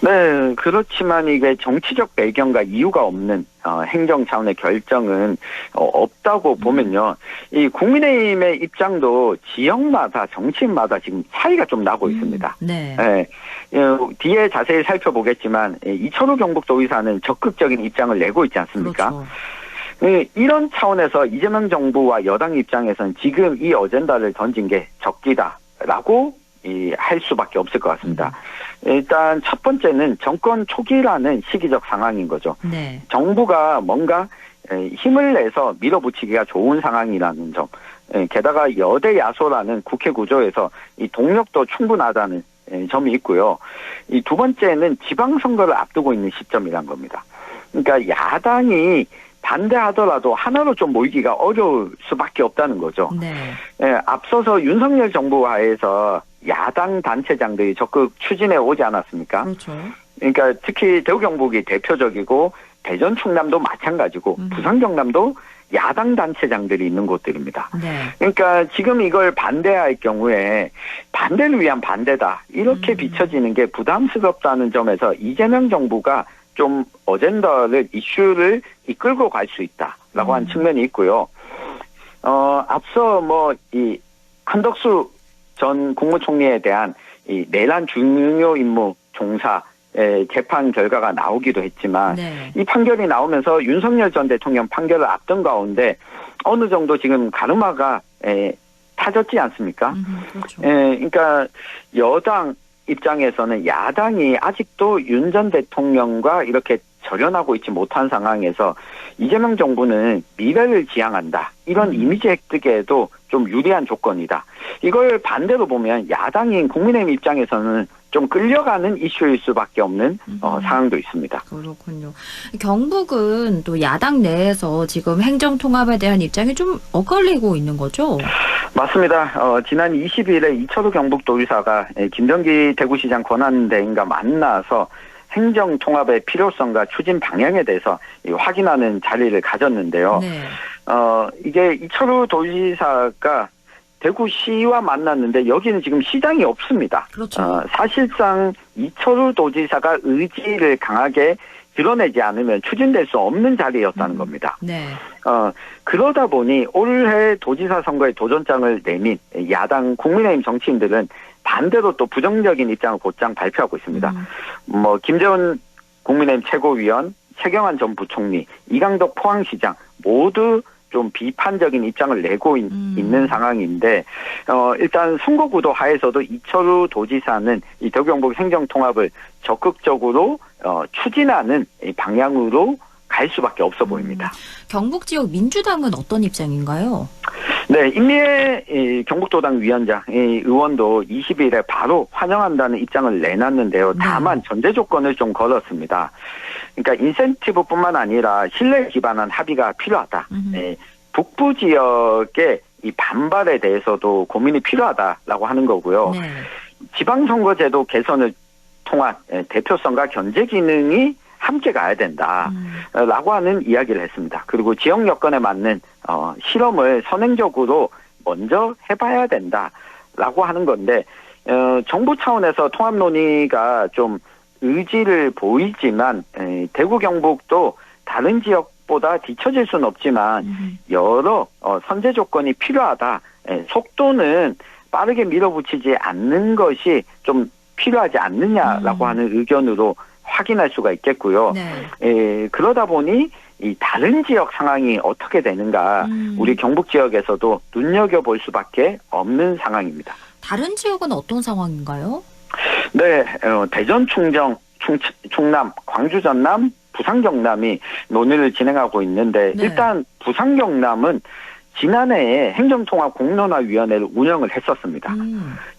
네, 그렇지만 이게 정치적 배경과 이유가 없는 행정 차원의 결정은 없다고 보면요. 이 국민의힘의 입장도 지역마다 정치인마다 지금 차이가 좀 나고 있습니다. 네. 뒤에 자세히 살펴보겠지만 이철우 경북도의사는 적극적인 입장을 내고 있지 않습니까? 그렇죠. 이런 차원에서 이재명 정부와 여당 입장에서는 지금 이 어젠다를 던진 게 적기다라고 할 수밖에 없을 것 같습니다. 일단 첫 번째는 정권 초기라는 시기적 상황인 거죠. 네. 정부가 뭔가 힘을 내서 밀어붙이기가 좋은 상황이라는 점. 게다가 여대 야소라는 국회 구조에서 이 동력도 충분하다는 점이 있고요. 이 두 번째는 지방선거를 앞두고 있는 시점이란 겁니다. 그러니까 야당이 반대하더라도 하나로 좀 모이기가 어려울 수밖에 없다는 거죠. 네. 앞서서 윤석열 정부 하에서 야당 단체장들이 적극 추진해 오지 않았습니까? 그렇죠. 그러니까 특히 대구 경북이 대표적이고 대전 충남도 마찬가지고 부산 경남도 야당 단체장들이 있는 곳들입니다. 네. 그러니까 지금 이걸 반대할 경우에 반대를 위한 반대다 이렇게 비춰지는 게 부담스럽다는 점에서 이재명 정부가 좀 어젠다를 이슈를 이끌고 갈 수 있다라고 한 측면이 있고요. 앞서 뭐 이 한덕수 전 국무총리에 대한 이 내란 중요 임무 종사의 재판 결과가 나오기도 했지만 이 판결이 나오면서 윤석열 전 대통령 판결을 앞둔 가운데 어느 정도 지금 가르마가 타졌지 않습니까? 그렇죠. 그러니까 여당 입장에서는 야당이 아직도 윤 전 대통령과 이렇게 절연하고 있지 못한 상황에서 이재명 정부는 미래를 지향한다. 이런 이미지 획득에도 좀 유리한 조건이다. 이걸 반대로 보면 야당인 국민의힘 입장에서는 좀 끌려가는 이슈일 수밖에 없는 상황도 있습니다. 그렇군요. 경북은 또 야당 내에서 지금 행정통합에 대한 입장이 좀 엇갈리고 있는 거죠? 맞습니다. 지난 20일에 이철우 경북도지사가 김병기 대구시장 권한대행과 만나서 행정통합의 필요성과 추진 방향에 대해서 확인하는 자리를 가졌는데요. 네. 이게 이철우 도지사가 대구시와 만났는데 여기는 지금 시장이 없습니다. 그렇죠. 사실상 이철우 도지사가 의지를 강하게 드러내지 않으면 추진될 수 없는 자리였다는 겁니다. 네. 그러다 보니 올해 도지사 선거에 도전장을 내민 야당 국민의힘 정치인들은 반대로 또 부정적인 입장을 곧장 발표하고 있습니다. 김재원 국민의힘 최고위원, 최경환 전 부총리, 이강덕 포항시장 모두 좀 비판적인 입장을 내고 있는 상황인데 일단 선거구도 하에서도 이철우 도지사는 이 대구 경북 행정통합을 적극적으로 추진하는 방향으로 갈 수밖에 없어 보입니다. 경북 지역 민주당은 어떤 입장인가요? 네, 임미애 경북도당 위원장 의원도 20일에 바로 환영한다는 입장을 내놨는데요. 다만 전제 조건을 좀 걸었습니다. 그러니까 인센티브뿐만 아니라 신뢰 기반한 합의가 필요하다. 북부 지역의 이 반발에 대해서도 고민이 필요하다라고 하는 거고요. 네. 지방선거제도 개선을 통한 대표성과 견제 기능이 함께 가야 된다라고 하는 이야기를 했습니다. 그리고 지역 여건에 맞는 실험을 선행적으로 먼저 해봐야 된다라고 하는 건데 정부 차원에서 통합 논의가 좀 의지를 보이지만 대구 경북도 다른 지역보다 뒤처질 수는 없지만 여러 선제 조건이 필요하다. 속도는 빠르게 밀어붙이지 않는 것이 좀 필요하지 않느냐라고 하는 의견으로 확인할 수가 있겠고요. 네. 그러다 보니 이 다른 지역 상황이 어떻게 되는가 우리 경북 지역에서도 눈여겨볼 수밖에 없는 상황입니다. 다른 지역은 어떤 상황인가요? 네, 대전, 충정, 충남, 광주, 전남, 부산, 경남이 논의를 진행하고 있는데 네. 일단 부산, 경남은 지난해에 행정통합공론화위원회를 운영을 했었습니다.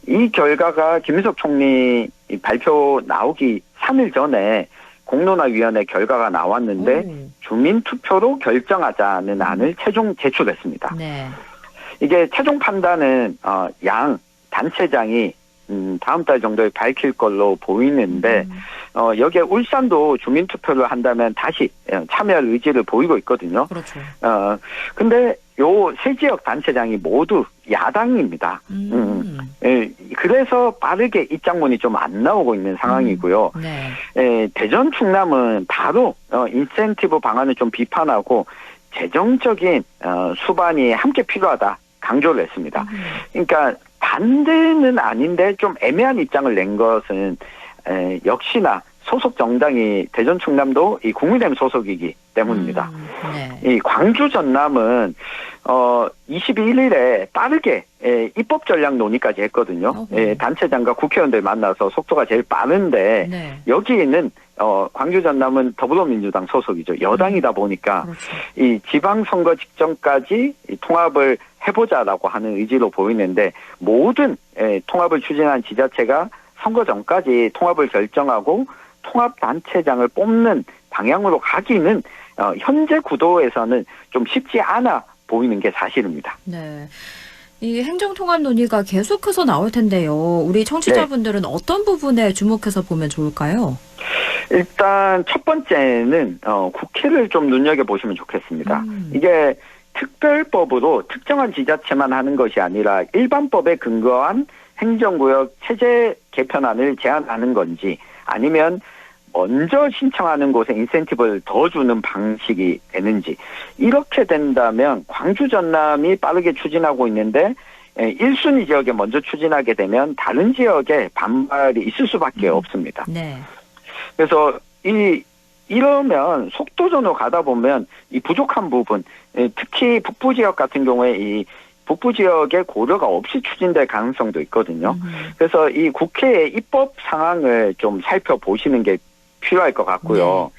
이 결과가 김민석 총리 발표 나오기 3일 전에 공론화위원회 결과가 나왔는데 주민투표로 결정하자는 안을 최종 제출했습니다. 네. 이게 최종 판단은 양 단체장이 다음 달 정도에 밝힐 걸로 보이는데 여기에 울산도 주민투표를 한다면 다시 참여할 의지를 보이고 있거든요. 그렇죠. 근데 요 세 지역 단체장이 모두 야당입니다. 그래서 빠르게 입장문이 좀 안 나오고 있는 상황이고요. 네. 대전 충남은 바로 인센티브 방안을 좀 비판하고 재정적인 수반이 함께 필요하다 강조를 했습니다. 그러니까 반대는 아닌데 좀 애매한 입장을 낸 것은 역시나 소속 정당이 대전 충남도 이 국민의힘 소속이기 때문입니다. 네. 이 광주 전남은 21일에 빠르게 입법 전략 논의까지 했거든요. 단체장과 국회의원들 만나서 속도가 제일 빠른데 네. 여기에는 광주 전남은 더불어민주당 소속이죠. 여당이다 보니까 그렇죠. 이 지방선거 직전까지 이 통합을 해보자라고 하는 의지로 보이는데 모든 통합을 추진한 지자체가 선거 전까지 통합을 결정하고 통합단체장을 뽑는 방향으로 가기는 현재 구도에서는 좀 쉽지 않아 보이는 게 사실입니다. 네. 이 행정통합 논의가 계속해서 나올 텐데요. 우리 청취자분들은 어떤 부분에 주목해서 보면 좋을까요? 일단 첫 번째는 국회를 좀 눈여겨보시면 좋겠습니다. 이게 특별법으로 특정한 지자체만 하는 것이 아니라 일반법에 근거한 행정구역 체제 개편안을 제안하는 건지 아니면 먼저 신청하는 곳에 인센티브를 더 주는 방식이 되는지 이렇게 된다면 광주 전남이 빠르게 추진하고 있는데 1순위 지역에 먼저 추진하게 되면 다른 지역에 반발이 있을 수밖에 없습니다. 네. 그래서 이러면 속도전으로 가다 보면 이 부족한 부분 특히 북부 지역 같은 경우에 이 북부 지역의 고려가 없이 추진될 가능성도 있거든요. 그래서 이 국회의 입법 상황을 좀 살펴보시는 게 필요할 것 같고요.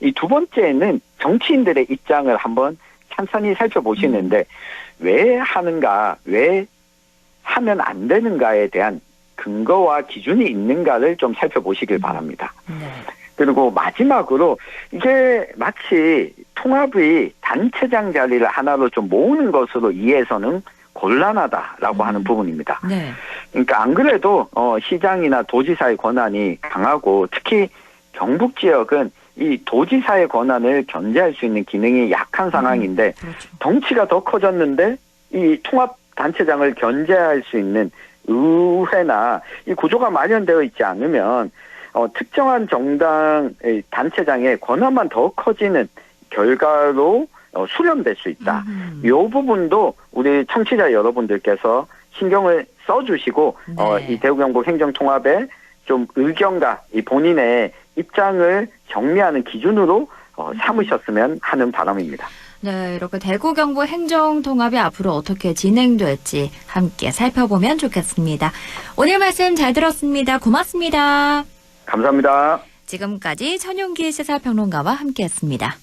이 두 번째는 정치인들의 입장을 한번 찬찬히 살펴보시는데 왜 하는가, 왜 하면 안 되는가에 대한 근거와 기준이 있는가를 좀 살펴보시길 바랍니다. 네. 그리고 마지막으로 이게 마치 통합이 단체장 자리를 하나로 좀 모으는 것으로 이해해서는 곤란하다라고 하는 부분입니다. 네. 그러니까 안 그래도 시장이나 도지사의 권한이 강하고 특히 경북 지역은 이 도지사의 권한을 견제할 수 있는 기능이 약한 상황인데 그렇죠. 덩치가 더 커졌는데 이 통합 단체장을 견제할 수 있는 의회나 이 구조가 마련되어 있지 않으면 특정한 정당의 단체장의 권한만 더 커지는 결과로 수렴될 수 있다. 이 부분도 우리 청취자 여러분들께서 신경을 써주시고 네. 이 대구 경북 행정통합의 좀 의견과 이 본인의 입장을 정리하는 기준으로 삼으셨으면 하는 바람입니다. 네, 이렇게 대구 경북 행정통합이 앞으로 어떻게 진행될지 함께 살펴보면 좋겠습니다. 오늘 말씀 잘 들었습니다. 고맙습니다. 감사합니다. 지금까지 천용기 시사평론가와 함께했습니다.